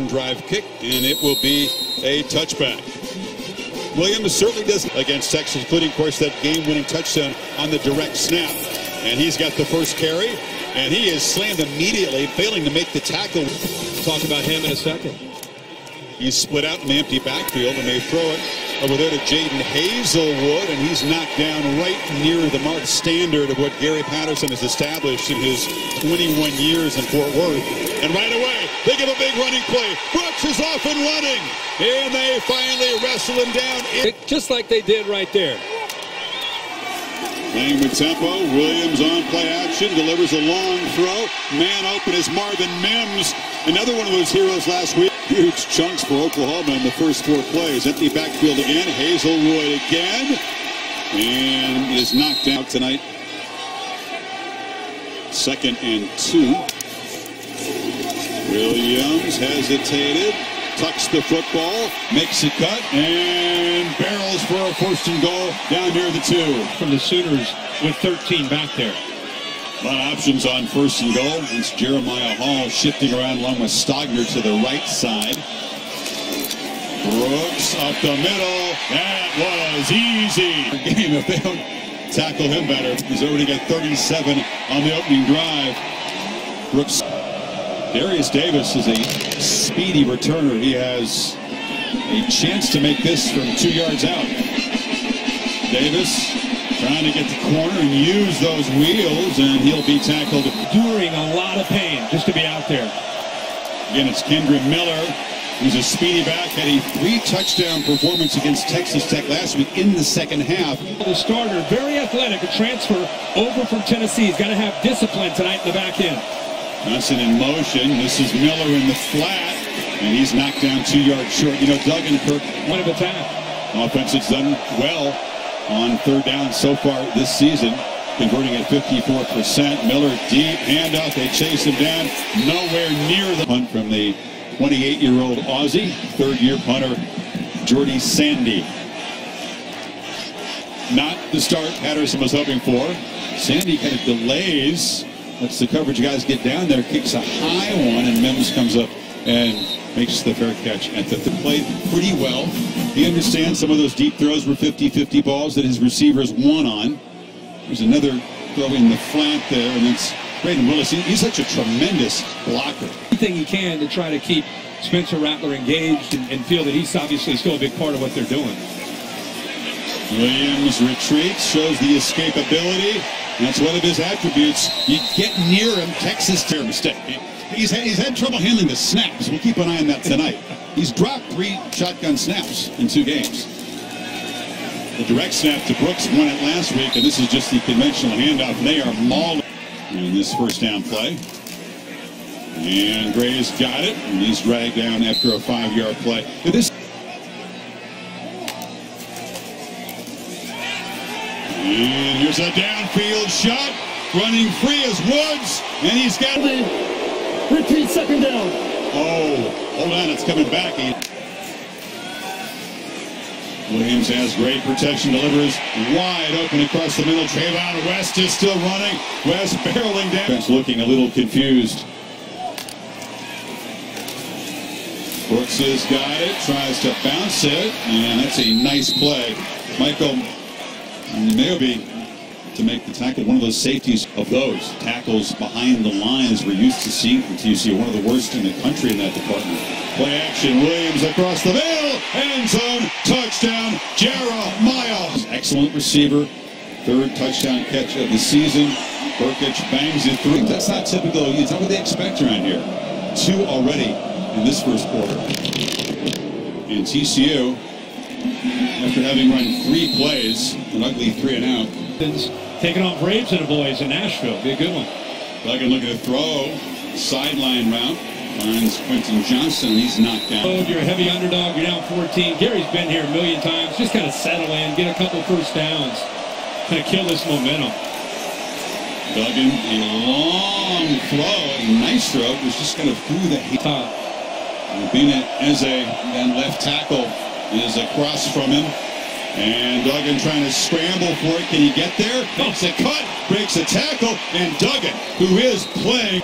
line drive kick, and it will be a touchback. Williams certainly does against Texas, including, of course, that game-winning touchdown on the direct snap. And he's got the first carry, and he is slammed immediately, failing to make the tackle. Talk about him in a second. He's split out in the empty backfield, and they throw it over there to Jaden Hazelwood, and he's knocked down right near the mark standard of what Gary Patterson has established in his 21 years in Fort Worth. And right away, they give a big running play. Brooks is off and running, and they finally wrestle him down. Just like they did right there. Playing with tempo, Williams on play action, delivers a long throw. Man open is Marvin Mims, another one of those heroes last week. Huge chunks for Oklahoma in the first 4 plays. Empty backfield again, Hazelwood again, and is knocked out tonight. 2nd and 2. Williams hesitated, tucks the football, makes a cut, and barrels for a 1st and goal down near the 2. From the Sooners with 13 back there. A lot of options on 1st and goal. It's Jeremiah Hall shifting around along with Stogner to the right side. Brooks up the middle. That was easy. Game if they don't tackle him better. He's already got 37 on the opening drive. Brooks. Darius Davis is a speedy returner. He has a chance to make this from 2 yards out. Davis trying to get the corner and use those wheels, and he'll be tackled. Enduring a lot of pain just to be out there. Again, it's Kendra Miller, who's a speedy back, had a 3-touchdown performance against Texas Tech last week in the second half. The starter, very athletic, a transfer over from Tennessee. He's got to have discipline tonight in the back end. Johnson in motion. This is Miller in the flat, and he's knocked down 2 yards short. You know, Doug and Kirk. Point of attack. Offense has done well on 3rd down so far this season, converting at 54%. Miller deep, handoff, they chase him down, nowhere near the punt from the 28-year-old Aussie, 3rd-year punter, Jordy Sandy. Not the start Patterson was hoping for. Sandy kind of delays, lets the coverage guys get down there, kicks a high one, and Mims comes up and makes the fair catch. And the played pretty well. He understands some of those deep throws were 50-50 balls that his receivers won on. There's another throw in the flat there, and it's Braden Willis. He's such a tremendous blocker. Anything he can to try to keep Spencer Rattler engaged and feel that he's obviously still a big part of what they're doing. Williams retreats, shows the escapability. That's one of his attributes. You get near him, Texas tear mistake. He's had trouble handling the snaps. We'll keep an eye on that tonight. He's dropped 3 shotgun snaps in 2 games. The direct snap to Brooks won it last week, and this is just the conventional handoff. They are mauling in this 1st down play. And Gray's got it, and he's dragged down after a 5-yard play. And here's a downfield shot. Running free is Woods, and he's got it. Repeat 2nd down. Oh, hold on, it's coming back. Williams has great protection, delivers wide open across the middle. Trayvon West is still running. West barreling down. Bench looking a little confused. Brooks has got it, tries to bounce it, and that's a nice play. Michael Mayoby to make the tackle. One of those safeties of those tackles behind the line, as we're used to seeing from TCU, one of the worst in the country in that department. Play action, Williams across the middle, end zone, touchdown, Jeremiah. Excellent receiver, 3rd touchdown catch of the season. Burkich bangs it through. That's not typical. It's not what they expect around here. 2 already in this 1st quarter. And TCU, after having run 3 plays, an ugly 3 and out. Taking on Braves and the boys in Nashville. Be a good one. Duggan looking to throw. Sideline route. Finds Quentin Johnson. He's knocked down. You're a heavy underdog. You're down 14. Gary's been here a million times. Just kind of settle in. Get a couple 1st downs. Kind of kill this momentum. Duggan, a long throw. A nice throw. It was just kind of through the top. Bina Eze, then left tackle, is across from him. And Duggan trying to scramble for it. Can he get there? Makes a cut, breaks a tackle, and Duggan, who is playing.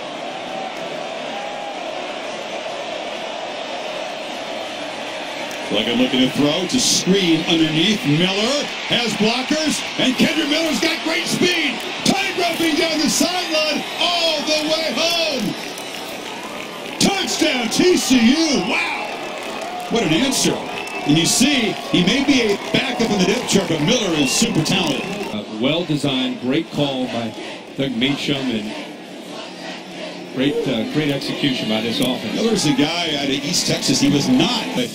Duggan looking to throw to screen underneath. Miller has blockers, and Kendrick Miller's got great speed. Tight roughing down the sideline all the way home. Touchdown TCU. Wow. What an answer. And you see, he may be a backup in the depth chart, but Miller is super talented. Well-designed, great call by Doug Meacham, and great execution by this offense. Miller's a guy out of East Texas. He was not, but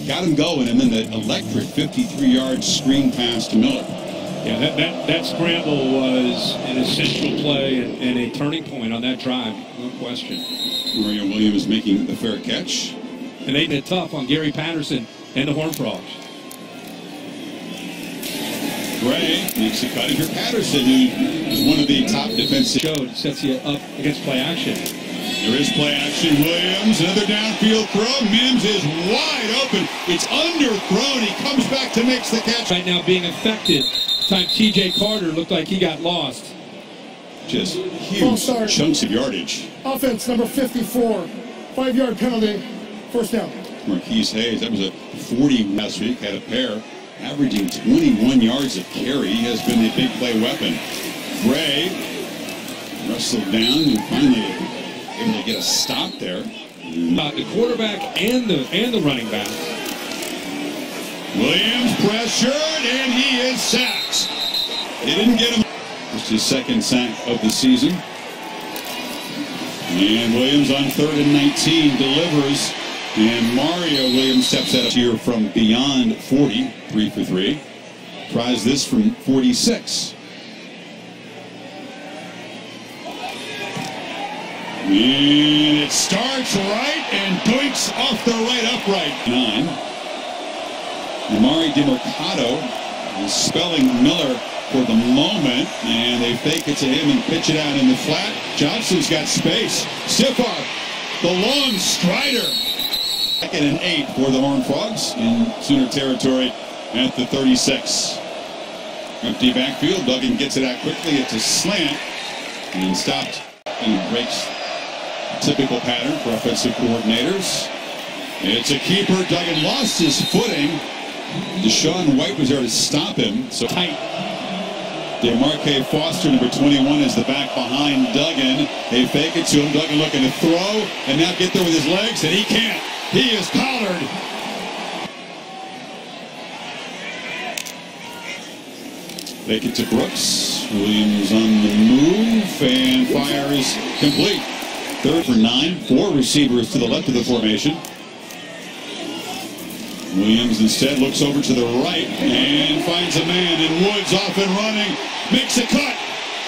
got him going, and then the electric 53-yard screen pass to Miller. Yeah, that scramble was an essential play and a turning point on that drive, no question. Mario Williams making the fair catch. And they did it tough on Gary Patterson and the Horned Frogs. Gray makes a cut for Patterson, who is one of the top defensive. Showed sets you up against play action. There is play action. Williams, another downfield throw. Mims is wide open. It's underthrown. He comes back to make the catch. Right now being affected. Time TJ Carter looked like he got lost. Just huge chunks of yardage. Offense number 54. 5-yard penalty. First down. Marquise Hayes, that was a 40 last week, had a pair, averaging 21 yards of carry. He has been a big play weapon. Gray wrestled down and finally able to get a stop there. The quarterback and the running back. Williams pressured, and he is sacked. They didn't get him. It's his second sack of the season. And Williams on 3rd and 19 delivers. And Mario Williams steps out here from beyond 40, 3 for 3. Tries this from 46. And it starts right and doinks off the right upright. 9. Amari DeMercado is spelling Miller for the moment, and they fake it to him and pitch it out in the flat. Johnson's got space. Stiff arm, the long strider. 2nd and 8 for the Horned Frogs in Sooner territory at the 36. Empty backfield. Duggan gets it out quickly. It's a slant and stopped and breaks typical pattern for offensive coordinators. It's a keeper. Duggan lost his footing. Deshaun White was there to stop him. So tight. DeMarque Foster, number 21, is the back behind Duggan. They fake it to him. Duggan looking to throw and now get there with his legs, and he can't. He is collared. Fake it to Brooks. Williams on the move, and fires complete. 3rd for 9. 4 receivers to the left of the formation. Williams instead looks over to the right and finds a man, and Woods off and running, makes a cut,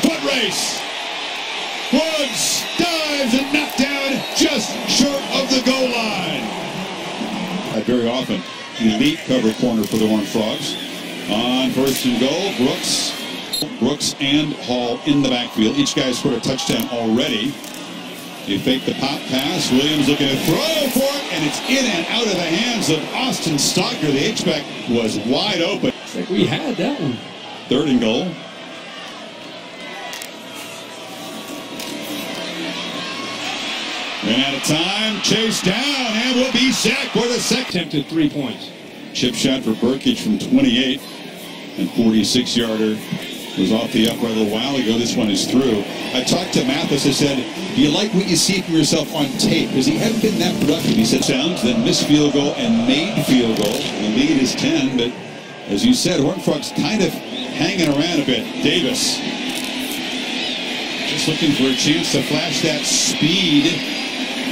foot race. Woods dives and knocked down just short of the goal line. Very often, elite cover corner for the Horned Frogs. On 1st and goal, Brooks and Hall in the backfield. Each guy scored a touchdown already. They fake the pop pass. Williams looking to throw for it, and it's in and out of the hands of Austin Stocker. The H-back was wide open. It's like we had that one. 3rd and goal. Ran out of time. Chased down, and will be sacked for the second. Attempted 3 points. Chip shot for Burkage from 28, and 46-yarder was off the upright a little while ago. This one is through. I talked to Mathis. I said, do you like what you see from yourself on tape? Because he hadn't been that productive. He said, sounds, then missed field goal and made field goal. The lead is 10, but as you said, Horned Frogs kind of hanging around a bit. Davis just looking for a chance to flash that speed.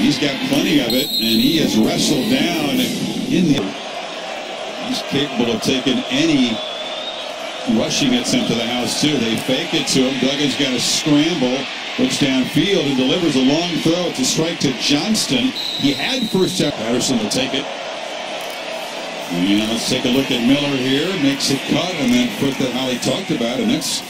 He's got plenty of it, and he has wrestled down in the... He's capable of taking any rushing attempt to the house, too. They fake it to him. Duggan's got a scramble, looks downfield, and delivers a long throw. It's a strike to Johnston. He had first down. Patterson will take it. And let's take a look at Miller here. Makes it cut, and then put that Holly talked about, and that's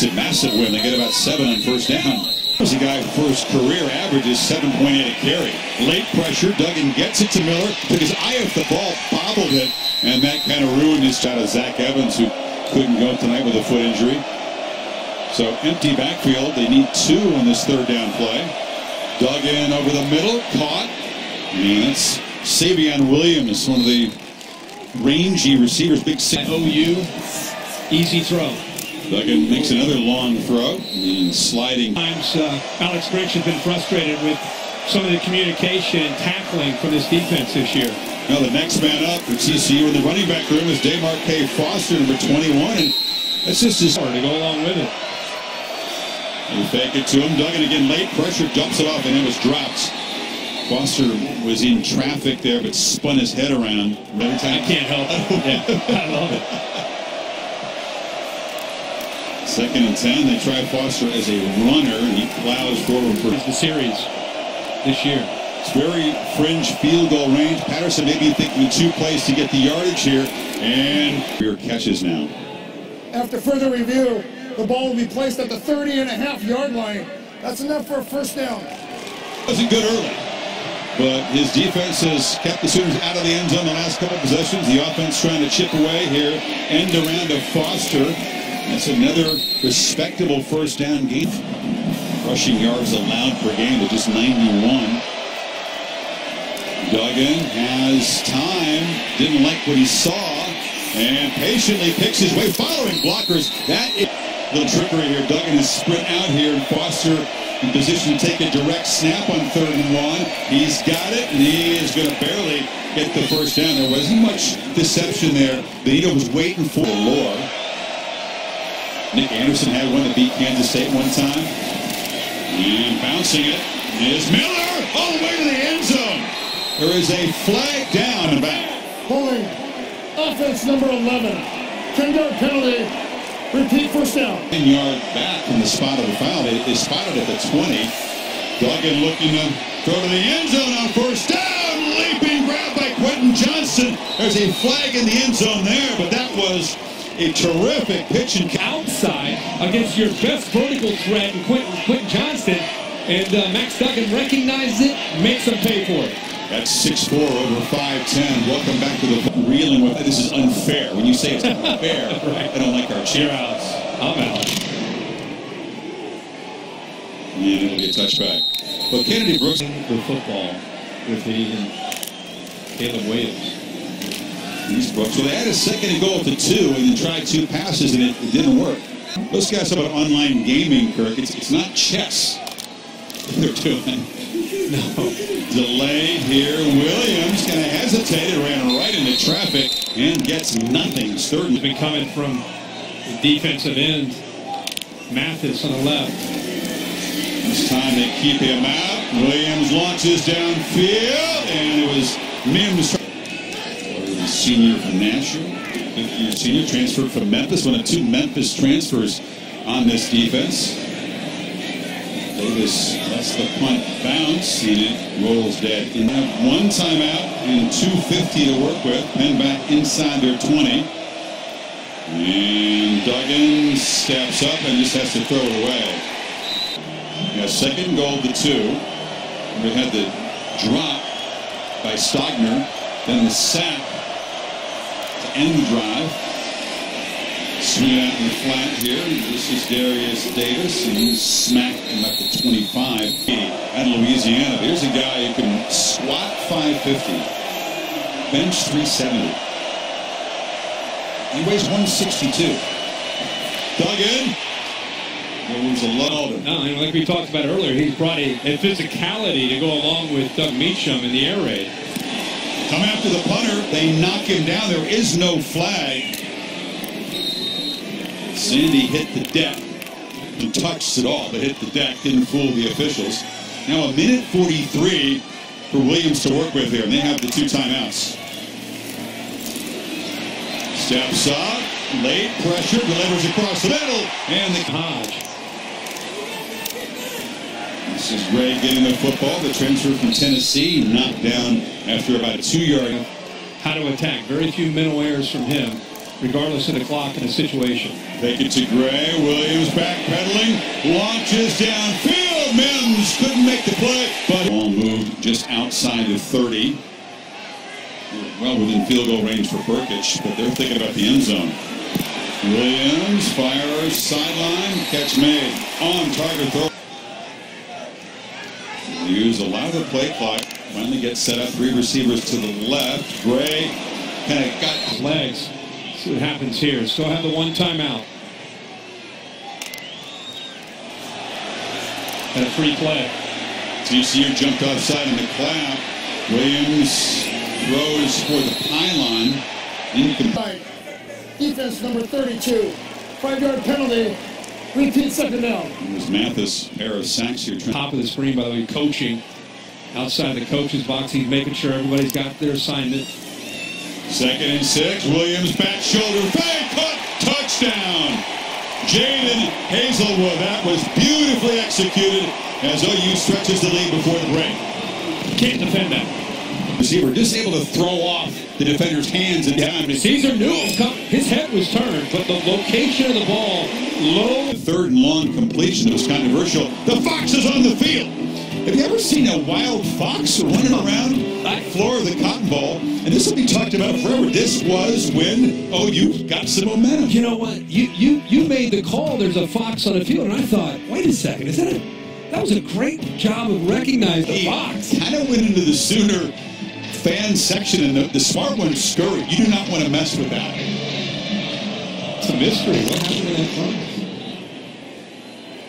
a massive win. They get about 7 on first down. There's a guy first career averages 7.8 a carry. Late pressure. Duggan gets it to Miller. Took his eye off the ball, bobbled it, and that kind of ruined his shot of Zach Evans, who couldn't go tonight with a foot injury. So empty backfield. They need 2 on this 3rd down play. Duggan over the middle, caught. And it's Savion Williams, one of the rangy receivers. Big six. OU, easy throw. Duggan makes another long throw and sliding. Times Alex Grinch has been frustrated with some of the communication and tackling from this defense this year. Now the next man up for TCU in the running back room is DeMarque Foster, number 21, and that's just his hard to go along with it. They fake it to him. Duggan again, late pressure, dumps it off, and it was dropped. Foster was in traffic there, but spun his head around. I can't help it. Yeah, I love it. 2nd and 10. They try Foster as a runner, and he plows forward for the series this year. It's very fringe field goal range. Patterson maybe thinking 2 plays to get the yardage here, and your catches now. After further review, the ball will be placed at the 30.5-yard line. That's enough for a first down. Wasn't good early, but his defense has kept the Sooners out of the end zone the last couple of possessions. The offense trying to chip away here. End around of Foster. That's another respectable first down game. Rushing yards allowed per game to just 91. Duggan has time, didn't like what he saw, and patiently picks his way, following blockers. That is a little trickery here. Duggan is sprint out here, and Foster in position to take a direct snap on 3rd and 1. He's got it, and he is going to barely get the first down. There wasn't much deception there. Benito was waiting for Lore. Nick Anderson had one that beat Kansas State one time. And bouncing it is Miller all the way to the end zone. There is a flag down and back. Holding offense number 11. 10-yard penalty. Repeat first down. 10-yard back from the spot of the foul. They spotted it at 20. Duggan looking to throw to the end zone on first down. Leaping grab by Quentin Johnston. There's a flag in the end zone there, but that was a terrific pitch and outside against your best vertical threat, Quentin Johnston, and Max Duggan recognized it, makes him pay for it. That's 6'4", over 5'10". Welcome back to the reeling with this is unfair. When you say it's unfair, right. I don't like our cheer outs. I'm out. And it'll get touched back. But Kennedy Brooks for football with he and Caleb Williams. So they had a 2nd and goal to 2 and then tried 2 passes and it didn't work. Those guys talk about online gaming, Kirk. It's not chess they're doing. No. Delay here. Williams kind of hesitated, ran right into traffic and gets nothing. 3rd. He's been coming from the defensive end. Mathis on the left. This time they keep him out. Williams launches downfield and it was Mims. Senior from Nashville, 50-year senior, transferred from Memphis. One of 2 Memphis transfers on this defense. Davis lets the punt bounce, and it rolls dead. And have 1 timeout and 2:50 to work with. Penn back inside their 20. And Duggan steps up and just has to throw it away. Yeah, 2nd goal to 2. We had the drop by Stogner, then the sack. End the drive. Swing out in the flat here. This is Darius Davis, and he's smacked him up to 25. Out of Louisiana. There's a guy who can squat 550, bench 370. He weighs 162. Duggan. There was a lot. No, and like we talked about earlier, he's brought a physicality to go along with Doug Meacham in the air raid. Come after the punter, they knock him down. There is no flag. Sandy hit the deck. Didn't touch at all, but hit the deck. Didn't fool the officials. Now 1:43 for Williams to work with here, and they have the 2 timeouts. Steps up, late pressure, delivers across the middle, and the Hodge. This is Ray getting the football. The transfer from Tennessee knocked down after about 2 yards. How to attack. Very few mental errors from him, regardless of the clock and the situation. Take it to Gray. Williams backpedaling. Launches downfield. Mims couldn't make the play. But ball moved just outside of 30. Well within field goal range for Burkich, but they're thinking about the end zone. Williams fires sideline. Catch made. On target throw. Use a louder play clock. Finally gets set up. 3 receivers to the left. Gray kind of got his legs. See what happens here. Still have the one timeout. And a free play. TCU jumped offside in the clap. Williams throws for the pylon. Defense number 32. 5-yard penalty. Repeat second down. There's Mathis, pair of sacks here. Top of the screen, by the way, coaching. Outside the coach's box, he's making sure everybody's got their assignment. 2nd and 6. Williams back shoulder fake, caught, touchdown. Jaden Hazelwood. That was beautifully executed as OU stretches the lead before the break. Can't defend that. Receiver just able to throw off the defender's hands in time. Caesar knew his head was turned, but the location of the ball low. The 3rd and long completion was controversial. The fox is on the field. Have you ever seen a wild fox running around the floor of the Cotton Bowl? And this will be talked about forever. This was when OU got some momentum. You know what? You made the call. There's a fox on the field, and I thought, wait a second, that was a great job of recognizing the fox. Kind of went into the Sooner fan section, and the smart ones scurried. You do not want to mess with that. It's a mystery. What happened to that fox?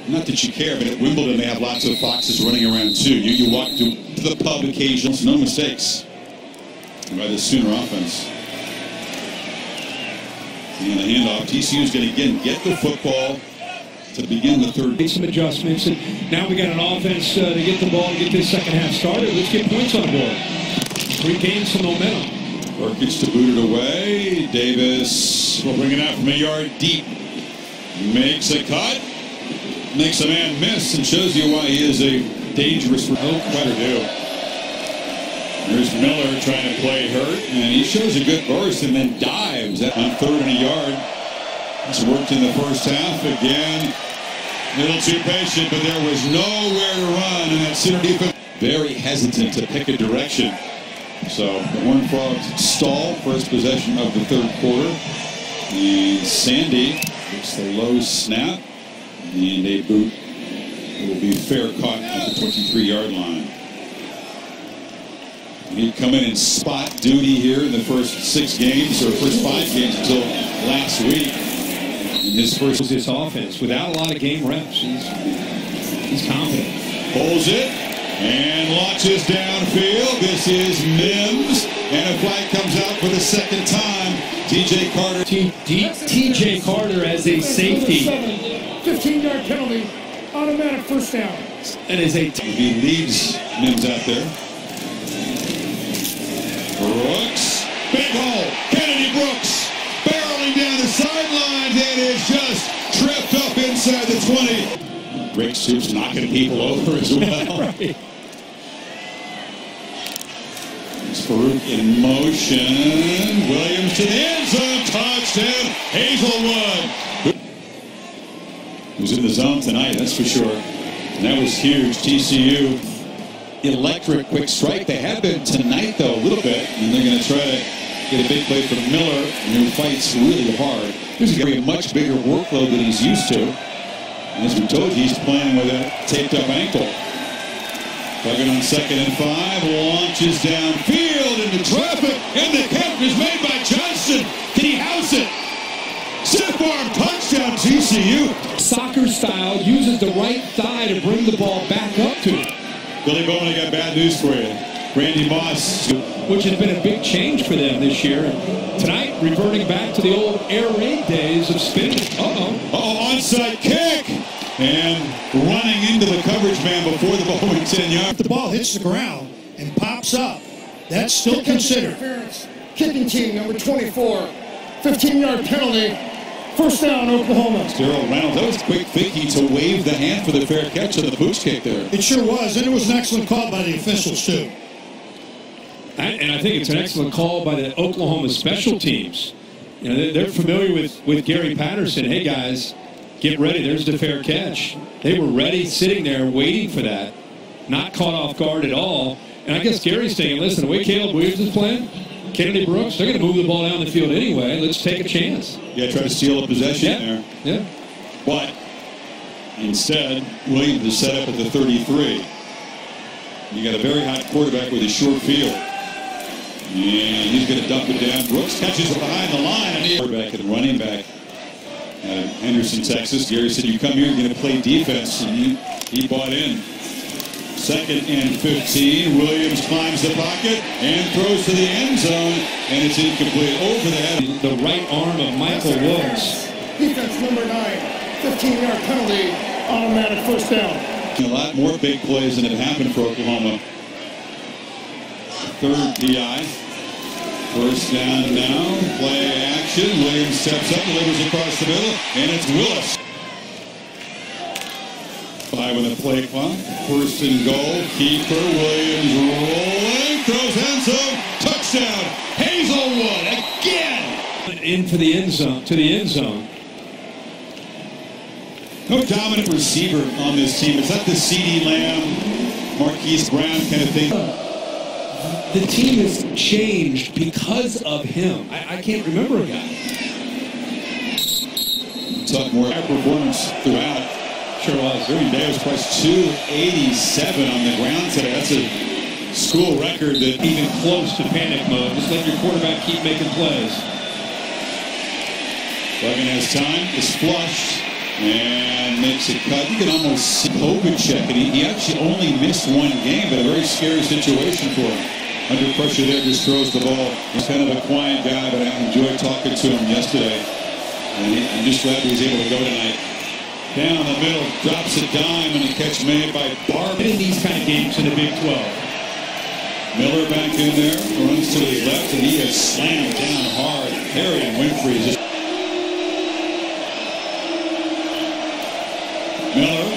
Not that you care, but at Wimbledon they have lots of foxes running around too. You walk to the pub occasionally, no mistakes by the Sooner offense. And the handoff, TCU is going to again get the football to begin the 3rd. Made some adjustments, and now we got an offense to get the ball, to get this second half started. Let's get points on the board. Regain some momentum. Orkins to boot it away. Davis will bring it out from a yard deep. Makes a cut. Makes a man miss and shows you why he is a dangerous fighter do. There's Miller trying to play hurt, and he shows a good burst and then dives on 3rd and a yard. It's worked in the first half. Again, a little too patient, but there was nowhere to run, and that center defense very hesitant to pick a direction. So the Horned Frogs stall first possession of the 3rd quarter. And Sandy gets the low snap. And a boot. It will be fair caught at the 23-yard line. He'd come in and spot duty here in the first 6 games, or first 5 games until last week. In his first offense, without a lot of game reps, he's confident. Pulls it and launches downfield. This is Mims, and a flag comes out for the 2nd time. TJ Carter. TJ Carter as a safety. 15-yard penalty, automatic first down. And as a he leads Mims out there. Brooks, big hole. Kennedy Brooks barreling down the sidelines and is just tripped up inside the 20. Rick Stoops knocking people over as well. Right. It's Farouk in motion. Williams to the end zone. Touchdown, Hazelwood. He was in the zone tonight, that's for sure. And that was huge. TCU, electric quick strike. They have been tonight, though, a little bit. And they're going to try to get a big play from Miller, who fights really hard. He's going to be a much bigger workload than he's used to. And as we told you, he's playing with a taped-up ankle. Plugging on 2nd and 5, launches downfield into traffic, and the catch is made by Johnson. Can he house it? Stiff arm touchdown, TCU. Soccer style, uses the right thigh to bring the ball back up to him. Billy Bowman, I got bad news for you. Randy Moss, which has been a big change for them this year. And tonight, reverting back to the old air raid days of spinning. Onside kick. And running into the coverage man before the ball went 10 yards. If the ball hits the ground and pops up, that's still considered. Kicking team, number 24. 15-yard penalty. First down, Oklahoma. Darrell Reynolds, that was a quick thinking to wave the hand for the fair catch on the boots kick there. It sure was, and it was an excellent call by the officials, too. And I think it's an excellent call by the Oklahoma special teams. You know, they're familiar with Gary Patterson. Hey, guys, get ready. There's the fair catch. They were ready, sitting there, waiting for that. Not caught off guard at all. And I guess Gary's thinking, listen, the way Caleb Williams is playing, Kennedy Brooks, they're going to move the ball down the field anyway. Let's take a chance. Yeah, try to steal a possession there. Yeah. But instead, Williams is set up at the 33. You got a very hot quarterback with a short field. And he's going to dump it down. Brooks catches it behind the line. And quarterback and running back out of Henderson, Texas. Gary said, you come here, you're going to play defense. And he bought in. 2nd and 15. Williams climbs the pocket and throws to the end zone. And it's incomplete. Over the head. The right arm of Michael Wilkes. Defense number 9. 15-yard penalty. Automatic first down. A lot more big plays than have happened for Oklahoma. 3rd PI. First down now. Play action. Williams steps up, delivers across the middle, and it's Willis. 5 with the play clock. 1st and goal. Keeper. Williams rolling. Throws end zone. Touchdown. Hazelwood again. In for the end zone. To the end zone. No dominant receiver on this team. It's not the C.D. Lamb, Marquise Brown kind of thing. The team has changed because of him. I can't remember a guy. Talk more performance throughout. Sure was. Green Bay was priced 287 on the ground today. That's a school record that Even close to panic mode. Just let your quarterback keep making plays. Duggan has time. Is flushed. And makes a cut. You can almost see Kovacek, and he actually only missed 1 game, but a very scary situation for him. Under pressure there, just throws the ball. He's kind of a quiet guy, but I enjoyed talking to him yesterday. And I'm just glad he was able to go tonight. Down the middle, drops a dime, and a catch made by Barber. In these kind of games in the Big 12. Miller back in there, runs to his left, and he is slammed down hard. Harry and Winfrey just Miller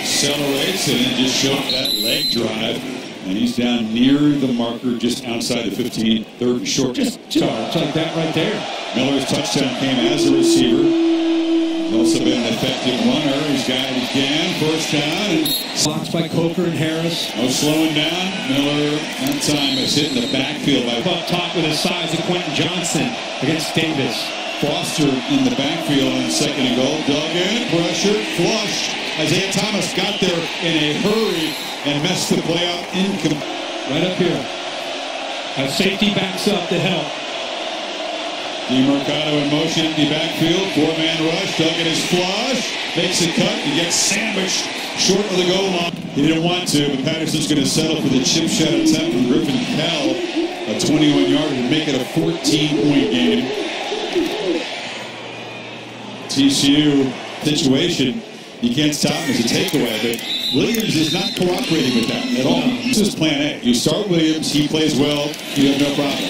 accelerates and then just shows that leg drive. And he's down near the marker, just outside the 15, 3rd and short. Just like that right there. Miller's touchdown came as a receiver. He's also been an effective runner. He's got it again. 1st down. And Blocks by Coker and Harris. no slowing down. Miller, that time, is hit in the backfield by Up top with his size of Quentin Johnson against Davis. Foster in the backfield on 2nd and goal. Duggan, pressure, flush. Isaiah Thomas got there in a hurry and messed the play up. Right up here. A safety backs up to help. DeMarcado in motion, the backfield. 4-man rush. Duggan is flush. Makes a cut. He gets sandwiched short of the goal line. He didn't want to, but Patterson's going to settle for the chip shot attempt from Griffin Kell. A 21-yarder to make it a 14-point game. TCU situation, you can't stop him as a takeaway, but Williams is not cooperating with that at all. This is plan A. You start Williams, he plays well, you have no problem.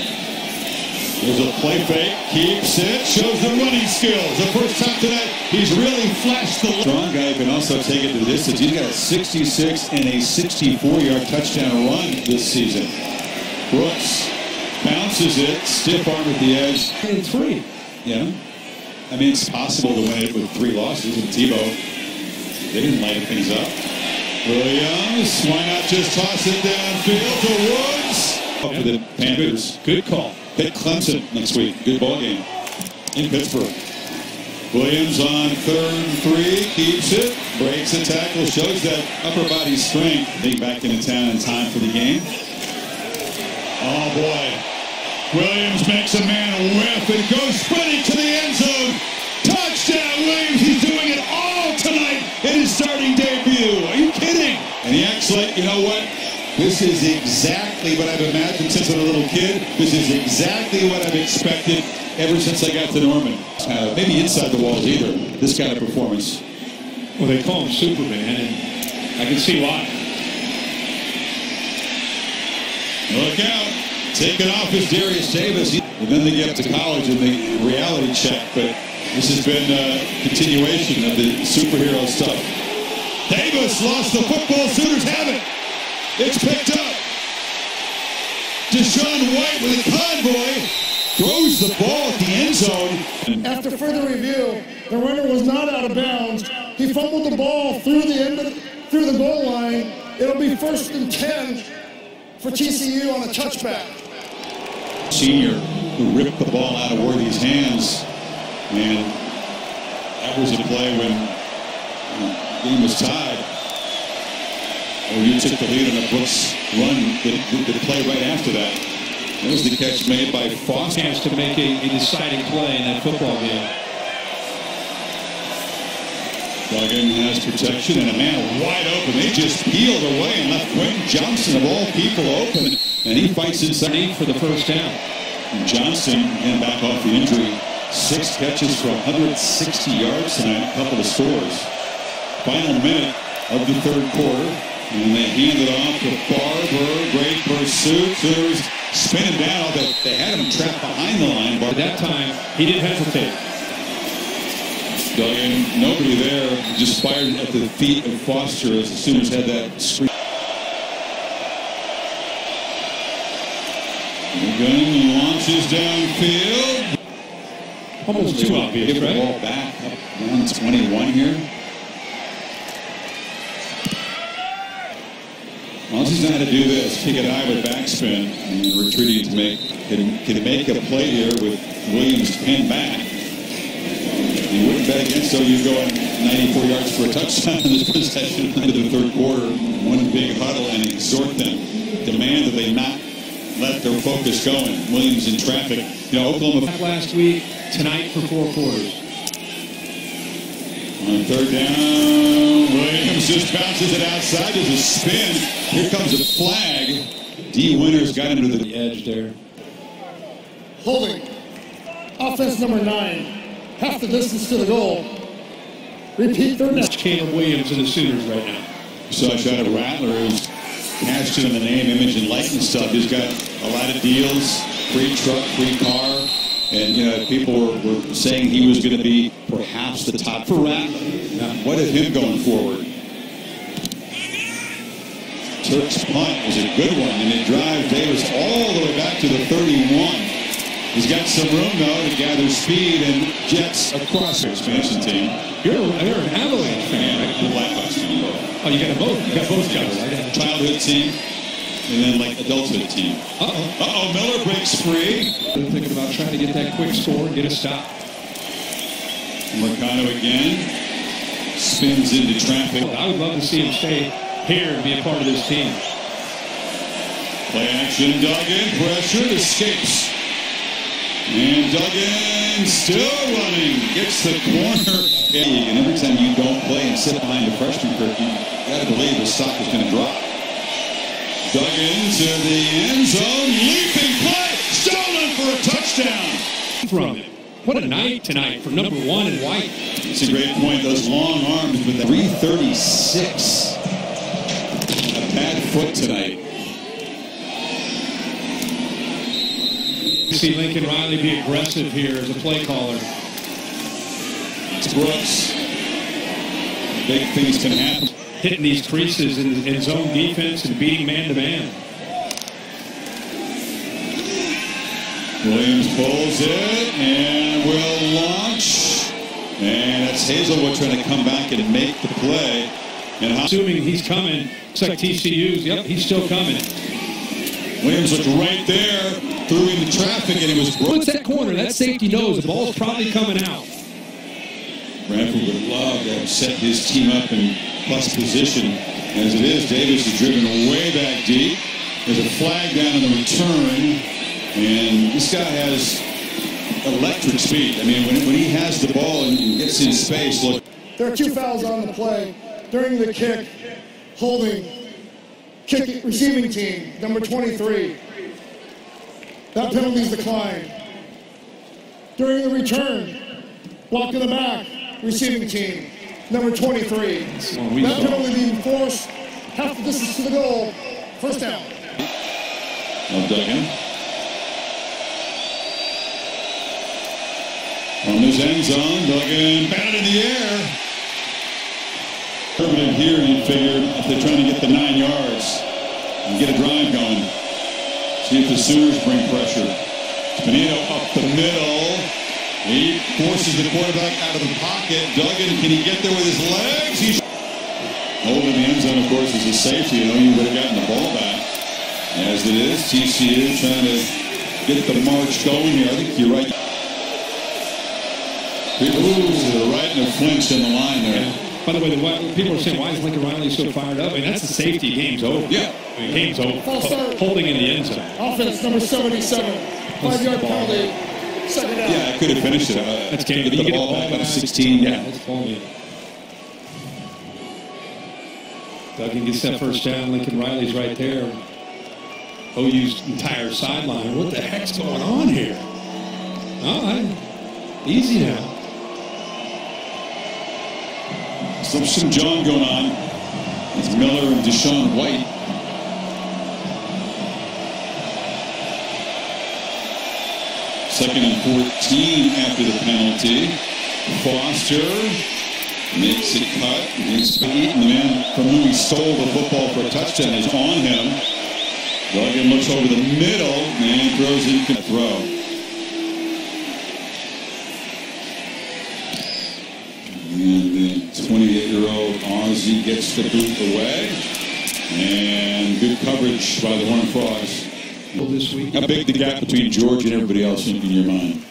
There's a play fake, keeps it, shows the running skills. The first time tonight, he's really flashed the strong guy who can also take it to the distance. He's got a 66 and a 64-yard touchdown run this season. Brooks bounces it, stiff arm at the edge. And 3. Yeah. I mean, it's possible to win it with 3 losses. And Tebow, they didn't light things up. Williams, why not just toss it downfield to Woods? For the Panthers. Good call. Hit Clemson next week. Good ball game in Pittsburgh. Williams on 3rd and 3, keeps it, breaks a tackle, shows that upper body strength. Being back into town in time for the game. Oh boy. Williams makes a man whiff and goes sprinting to the end zone. Touchdown, Williams. He's doing it all tonight in his starting debut. Are you kidding? And he acts like, you know what? This is exactly what I've imagined since I'm a little kid. This is exactly what I've expected ever since I got to Norman. Maybe inside the walls either, this kind of performance. Well, they call him Superman, and I can see why. Look out. Taken off is Darius Davis. And then they get to college and they reality check, but this has been a continuation of the superhero stuff. Davis lost the football. Sooners have it. It's picked up. Deshaun White with a convoy throws the ball at the end zone. After further review, the runner was not out of bounds. He fumbled the ball through the goal line. It'll be 1st and 10 for TCU on a touchback. Senior who ripped the ball out of Worthy's hands, and that was a play when the game was tied. Or you took the lead on a Brooks run, the play right after that. That was the catch made by Foster. Chance to make a deciding play in that football game. Duggan has protection and a man wide open. They just peeled away and left Quentin Johnson of all people open. And he fights inside for the first down. And Johnson, again back off the injury, 6 catches for 160 yards tonight, a couple of scores. Final minute of the third quarter. And they hand it off to Barber. Great pursuit. Sooners spin him down. They had him trapped behind the line. At that time, he didn't hesitate. Duggan, nobody there, just fired at the feet of Foster as the Sooners had that screen. Duggan launches downfield. Almost too obvious, give right? the ball back up down 21 here. Once he's not to do this, kick it high with backspin and retreating to make can make a play here with Williams pinned back. You wouldn't bet against OU going 94 yards for a touchdown in this possession into the third quarter. One big huddle and exhort them, demand that they not let their focus going. Williams in traffic. You know, Oklahoma last week, tonight for 4 quarters. On third down, Williams just bounces it outside. There's a spin. Here comes a flag. D. Winters got him to the edge there. Holding. Offense number 9. Half the distance to the goal. Repeat third down. Caleb Williams and the Sooners right now. Saw a shot of Rattler who's cashed in the name, image, and likeness stuff. He's got a lot of deals, free truck, free car. And, you know, people were saying he was going to be perhaps the top for Rattler. What of him going forward? Turk's punt was a good one, and it drives Davis all the way back to the 31. He's got some room, though, to gather speed and jets across the expansion team. You're an Avalanche fan, right? The Blackhawks team. Oh, you got both. You got both guys, right? Childhood team, and then, like, adulthood team. Uh-oh. Miller breaks free. Thinking about trying to get that quick score and get a stop. Mercado again. Spins into traffic. I would love to see him stay here and be a part of this team. Play action, Duggan. Pressured, escapes. And Duggan still running. Gets the corner. And every time you don't play and sit behind the freshman Kirk, you got to believe the stock is going to drop. Duggan to the end zone. Leaping play. Stolen for a touchdown. From him. What a night tonight for number 1 in white. It's a great point. Those long arms with the 336. A bad foot tonight. See Lincoln Riley be aggressive here as a play caller. It's Brooks. Big things can happen. Hitting these creases in zone defense and beating man-to-man. Williams pulls it and will launch. And that's Hazelwood trying to come back and make the play. And assuming he's coming, looks like TCU's. Yep, he's still coming. Williams looked right there, threw into traffic, and it was broken. What's that corner? That safety knows the ball's probably coming out. Bradford would love to have set his team up in plus position. As it is, Davis is driven way back deep. There's a flag down in the return, and this guy has electric speed. I mean, when he has the ball and gets in space, look. There are 2 fouls on the play. During the kick, holding, kick receiving team, number 23. That penalty is declined. During the return, block in the back, receiving team, number 23. That penalty being forced, half the distance to the goal, first down. Duggan. From his end zone, Duggan batted in the air. Conservative here, you figure, if they're trying to get the 9 yards and get a drive going. See if the Sooners bring pressure. Benito up the middle. He forces the quarterback out of the pocket. Duggan, can he get there with his legs? He's holding the end zone, of course, is a safety. You know, he would have gotten the ball back. As it is, TCU trying to get the march going here. I think you're right. Ooh, right in the flinch in the line there. By the way, people are saying, why is Lincoln Riley so fired up? I mean, that's the safety. Game's over. Yeah. I mean, Haynes holding in the end zone. Offense number 77. 5-yard penalty. Second down. Yeah, I could have finished it. That's game. Get the ball back up 16. Yeah, that's ball game. Duggan gets that first down. Lincoln Riley's right there. OU's entire sideline. What the heck's going on here? Easy now. Some John going on. It's Miller and Deshaun White. Second and 14 after the penalty. Foster makes a cut against Pete, and the man from whom he stole the football for a touchdown is on him. Duggan looks over the middle and throws it. Throw. And the 28-year-old Aussie gets the boot away. And good coverage by the Horned Frogs. This week. How big the gap between George and everybody else in your mind?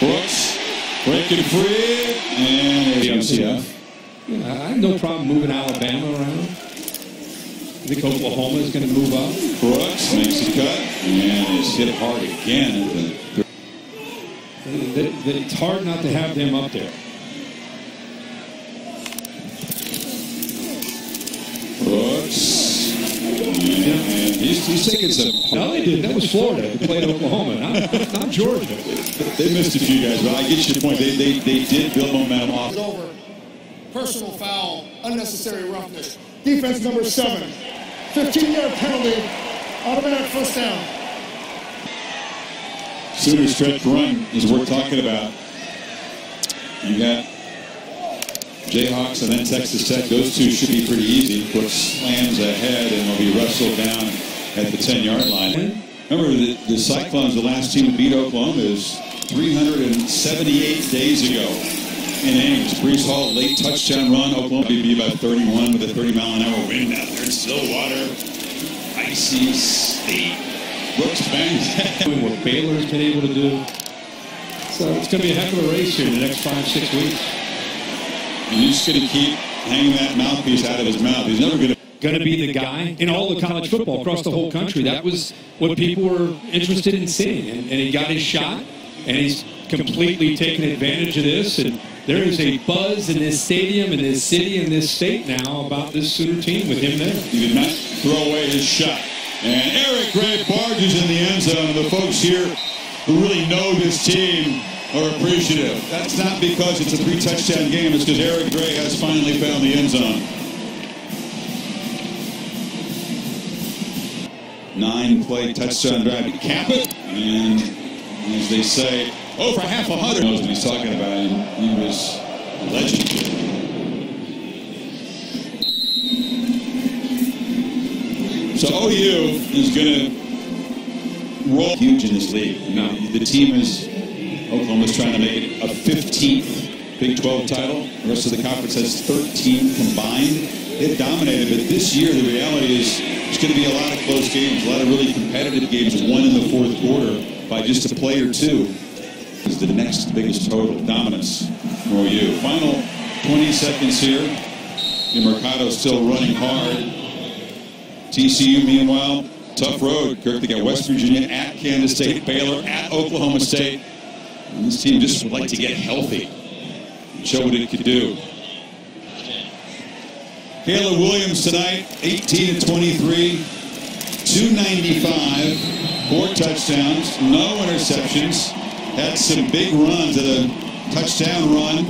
Brooks breaking free, and the MCF. Yeah, I have no problem moving Alabama around. I think Oklahoma is going to move up. Brooks makes the cut and is hit hard again. It's hard not to have them up there. Brooks. And he's taking some. No, they did. That was Florida. They played Oklahoma, not Georgia. They missed a few guys, but I get your point. They did build momentum off. Over. Personal foul. Unnecessary roughness. Defense number 7. 15-yard penalty. Automatic first down. Sooner stretch run is worth talking about. You got Jayhawks and then Texas Tech. Those two should be pretty easy. Brooks slams ahead and will be wrestled down at the 10-yard line. Remember, the Cyclones, the last team to beat Oklahoma, is 378 days ago in Ames. Brees Hall, late touchdown run. Oklahoma beat by 31 with a 30-mile-an-hour wind out there in Stillwater. Icy State. Brooks bangs. What Baylor's been able to do. So it's going to be a heck of a race here in the next 5-6 weeks. And he's just going to keep hanging that mouthpiece out of his mouth. He's never going to be the guy in all of college football across the whole country. That was what people were interested in seeing. And he got his shot, and he's completely taken advantage of this. And there is a buzz in this stadium, in this city, in this state now about this Sooner team with him there. He did not throw away his shot. And Eric Gray barges in the end zone. The folks here who really know this team are appreciative. That's not because it's a 3-touchdown game. It's because Eric Gray has finally found the end zone. 9-play touchdown drive to cap it. And as they say, for half 100. Knows what he's talking about. He was a legend. So OU is going to roll huge in this league. The team is, Oklahoma's trying to make it a 15th Big 12 title. The rest of the conference has 13 combined. They've dominated, but this year the reality is it's going to be a lot of close games, a lot of really competitive games, one in the fourth quarter by just a play or two. Is the next biggest total dominance for OU. Final 20 seconds here. Mercado still running hard. TCU, meanwhile, tough road. Kirk, they got West Virginia at Kansas State, Baylor at Oklahoma State. And this team just would like to get healthy and show what it could do. Caleb Williams tonight, 18 of 23, 295, 4 touchdowns, no interceptions. Had some big runs at a touchdown run